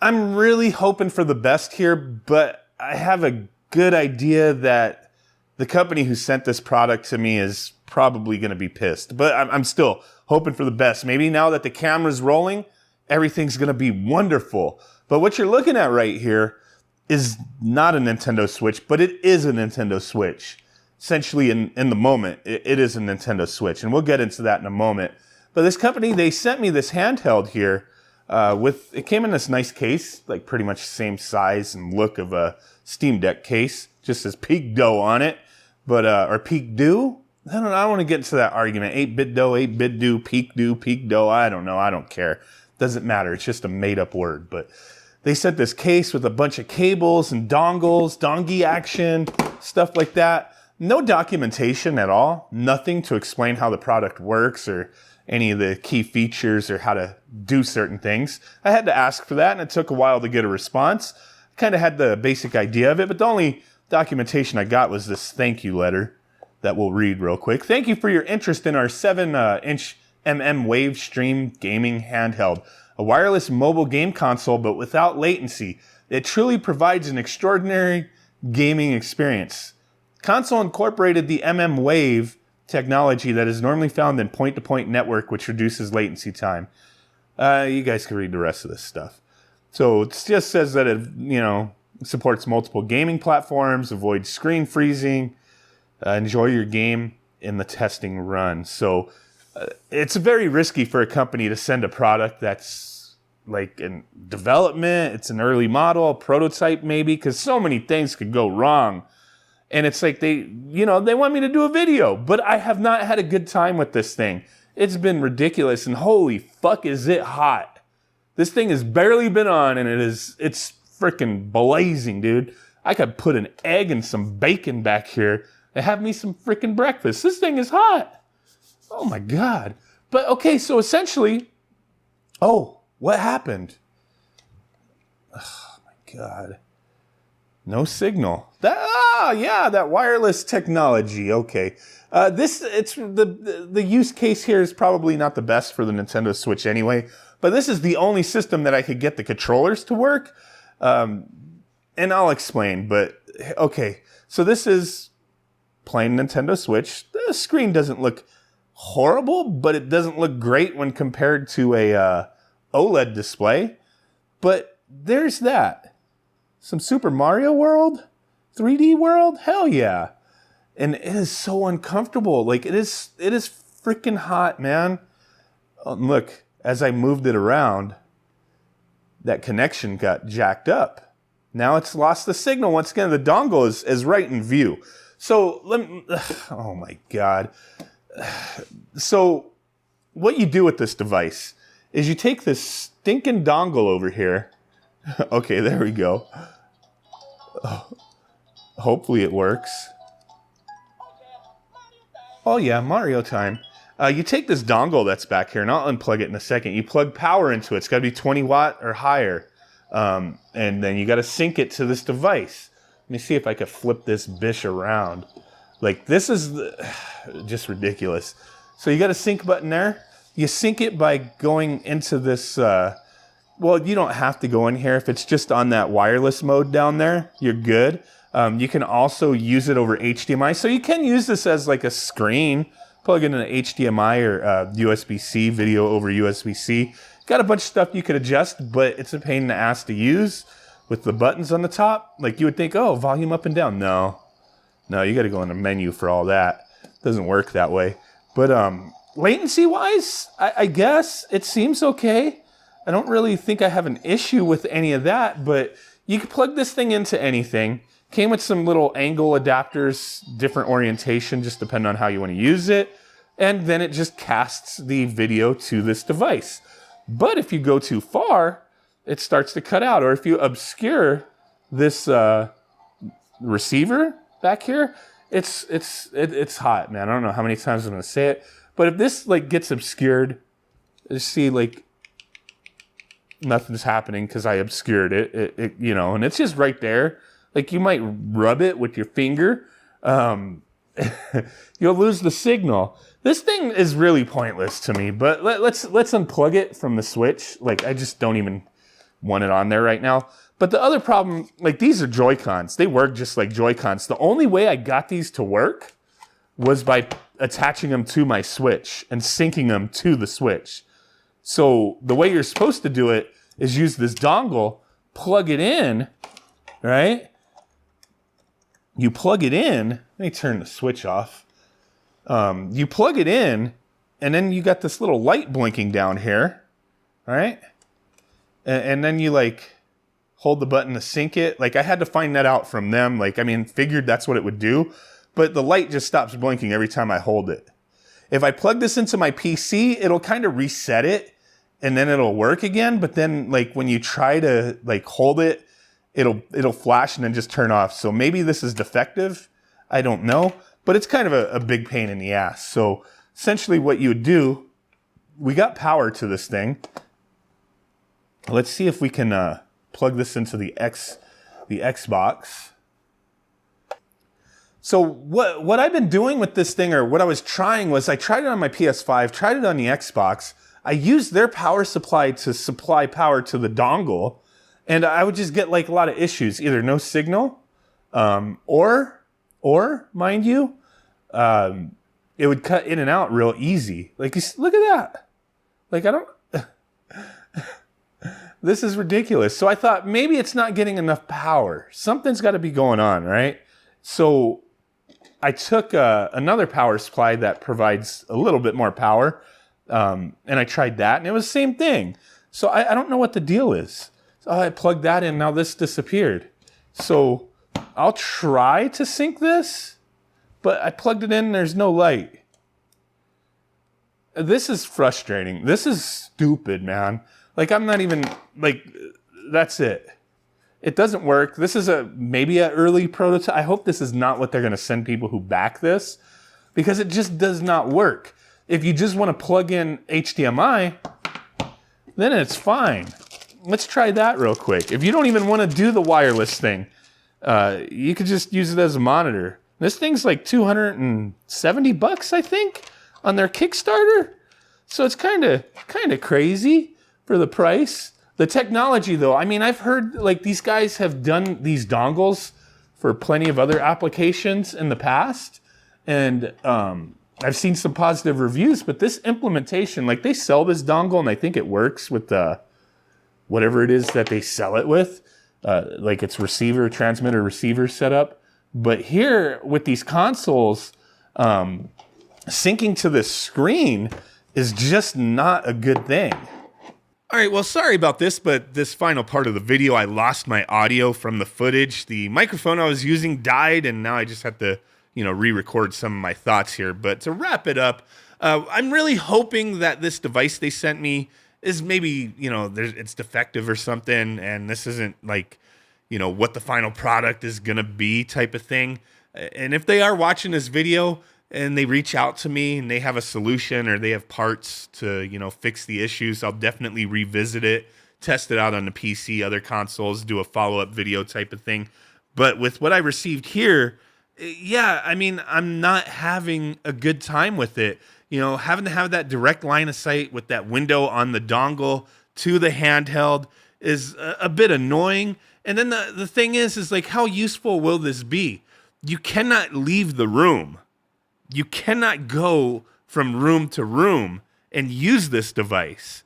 I'm really hoping for the best here, but I have a good idea that the company who sent this product to me is probably going to be pissed. But I'm still hoping for the best. Maybe now that the camera's rolling, everything's going to be wonderful. But what you're looking at right here is not a Nintendo Switch, but it is a Nintendo Switch. Essentially, in the moment, it is a Nintendo Switch. And we'll get into that in a moment. But this company, they sent me this handheld here. It came in this nice case, like pretty much the same size and look of a Steam Deck case. Just says PeakDo on it. But, or PeakDo? I don't know. I don't want to get into that argument. 8-bit-do, 8-bit-do, PeakDo. I don't know. I don't care. Doesn't matter. It's just a made-up word. But they sent this case with a bunch of cables and dongles, dongy action, stuff like that. No documentation at all. Nothing to explain how the product works or any of the key features or how to do certain things. I had to ask for that, and it took a while to get a response. I kind of had the basic idea of it, but the only documentation I got was this thank you letter that we'll read real quick. Thank you for your interest in our 7-inch Wave Stream gaming handheld, a wireless mobile game console but without latency. It truly provides an extraordinary gaming experience. Console incorporated the Wave technology that is normally found in point-to-point network, which reduces latency time. You guys can read the rest of this stuff. So it just says that it, supports multiple gaming platforms, avoids screen freezing, enjoy your game in the testing run. So it's very risky for a company to send a product that's like in development. It's an early model, a prototype maybe, because so many things could go wrong. And it's like they want me to do a video, but I have not had a good time with this thing. It's been ridiculous, and holy fuck is it hot. This thing has barely been on, and it's freaking blazing, dude. I could put an egg and some bacon back here and have me some freaking breakfast. This thing is hot. Oh my God. But okay, so essentially, what happened? Oh my God. No signal. That wireless technology. Okay. The use case here is probably not the best for the Nintendo Switch anyway, but this is the only system that I could get the controllers to work. And I'll explain, but okay. So this is plain Nintendo Switch. The screen doesn't look horrible, but it doesn't look great when compared to a OLED display. But there's that. Some Super Mario World? 3D World? Hell yeah. And it is so uncomfortable. Like, it is freaking hot, man. Look, as I moved it around, that connection got jacked up. Now it's lost the signal. Once again, the dongle is right in view. So, oh my God. So, what you do with this device is you take this stinking dongle over here. Okay, there we go. Hopefully it works. Oh yeah, Mario time. You take this dongle that's back here, and I'll unplug it in a second. You plug power into it. It's got to be 20 watt or higher. And then you got to sync it to this device. Let me see if I can flip this bish around. Like, this is just ridiculous. So you got a sync button there. You sync it by going into this... well, you don't have to go in here. If it's just on that wireless mode down there, you're good. You can also use it over HDMI. So you can use this as like a screen. Plug it in an HDMI or USB-C, video over USB-C. Got a bunch of stuff you could adjust, but it's a pain in the ass to use with the buttons on the top. Like, you would think, oh, volume up and down. No, you got to go in the menu for all that. Doesn't work that way. But latency-wise, I guess it seems okay. I don't really think I have an issue with any of that, but you can plug this thing into anything. Came with some little angle adapters, different orientation, just depending on how you want to use it. And then it just casts the video to this device. But if you go too far, it starts to cut out. Or if you obscure this receiver back here, it's hot, man. I don't know how many times I'm going to say it. But if this like gets obscured, you see like nothing's happening because I obscured it, and it's just right there. Like, you might rub it with your finger. You'll lose the signal. This thing is really pointless to me, but let's unplug it from the Switch. Like, I just don't even want it on there right now. But the other problem, like these are Joy-Cons. They work just like Joy-Cons. The only way I got these to work was by attaching them to my Switch and syncing them to the Switch. So the way you're supposed to do it is use this dongle, plug it in, right? You plug it in. Let me turn the switch off. You plug it in, and then you got this little light blinking down here, all right? And then you like hold the button to sync it. Like I had to find that out from them. Like, I mean, figured that's what it would do, but the light just stops blinking every time I hold it. If I plug this into my PC, it'll kind of reset it and then it'll work again. But then like when you try to like hold it, it'll flash and then just turn off. So maybe this is defective. I don't know, but it's kind of a big pain in the ass. So essentially what you would do, we got power to this thing. Let's see if we can plug this into the Xbox. So what I've been doing with this thing, or what I was trying was, I tried it on my PS5, tried it on the Xbox. I used their power supply to supply power to the dongle, and I would just get like a lot of issues, either no signal, or mind you, it would cut in and out real easy. Like, look at that. Like, I don't... This is ridiculous. So I thought maybe it's not getting enough power. Something's got to be going on, right? So I took another power supply that provides a little bit more power, and I tried that, and it was the same thing. So I don't know what the deal is. So I plugged that in, now this disappeared. So I'll try to sync this, but I plugged it in and there's no light. This is frustrating. This is stupid, man. Like, I'm not even, like, that's it. It doesn't work. This is maybe an early prototype. I hope this is not what they're going to send people who back this, because it just does not work. If you just want to plug in HDMI, then it's fine. Let's try that real quick. If you don't even want to do the wireless thing, you could just use it as a monitor. This thing's like $270, I think, on their Kickstarter. So it's kind of crazy for the price. The technology, though, I mean, I've heard like these guys have done these dongles for plenty of other applications in the past, and I've seen some positive reviews. But this implementation, like, they sell this dongle, and I think it works with whatever it is that they sell it with, like its receiver, transmitter, receiver setup. But here with these consoles, syncing to this screen is just not a good thing. All right, well, sorry about this, but this final part of the video, I lost my audio from the footage. The microphone I was using died, and now I just have to, re-record some of my thoughts here. But to wrap it up, I'm really hoping that this device they sent me is maybe, it's defective or something, and this isn't like, what the final product is going to be type of thing. And if they are watching this video and they reach out to me and they have a solution or they have parts to, fix the issues, I'll definitely revisit it, test it out on the PC, other consoles, do a follow-up video type of thing. But with what I received here, yeah, I mean, I'm not having a good time with it. Having to have that direct line of sight with that window on the dongle to the handheld is a bit annoying. And then the thing is like, how useful will this be? You cannot leave the room. You cannot go from room to room and use this device.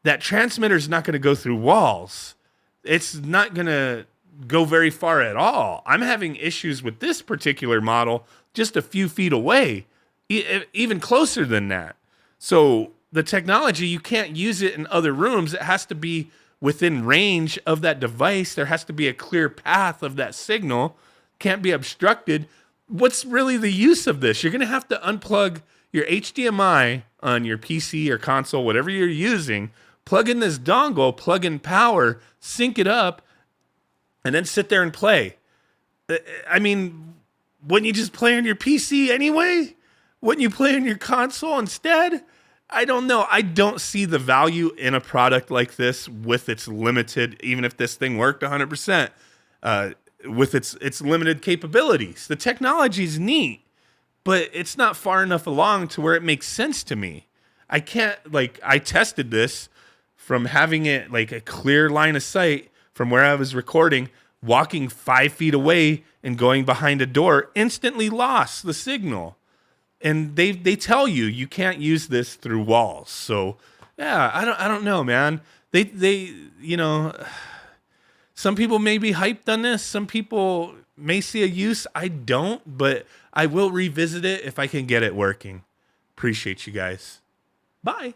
That transmitter is not going to go through walls. It's not going to go very far at all. I'm having issues with this particular model just a few feet away, even closer than that. So the technology, you can't use it in other rooms. It has to be within range of that device. There has to be a clear path of that signal. Can't be obstructed. What's really the use of this? You're going to have to unplug your HDMI on your PC or console, whatever you're using, plug in this dongle, plug in power, sync it up, and then sit there and play. I mean, wouldn't you just play on your PC anyway? Wouldn't you play on your console instead? I don't know. I don't see the value in a product like this with its limited, even if this thing worked 100%, with its limited capabilities. The technology's neat, but it's not far enough along to where it makes sense to me. I can't, I tested this from having it like a clear line of sight from where I was recording, walking 5 feet away and going behind a door, instantly lost the signal. And they tell you can't use this through walls. So yeah, I don't know, man. They you know, some people may be hyped on this. Some people may see a use. I don't, but I will revisit it if I can get it working. Appreciate you guys. Bye.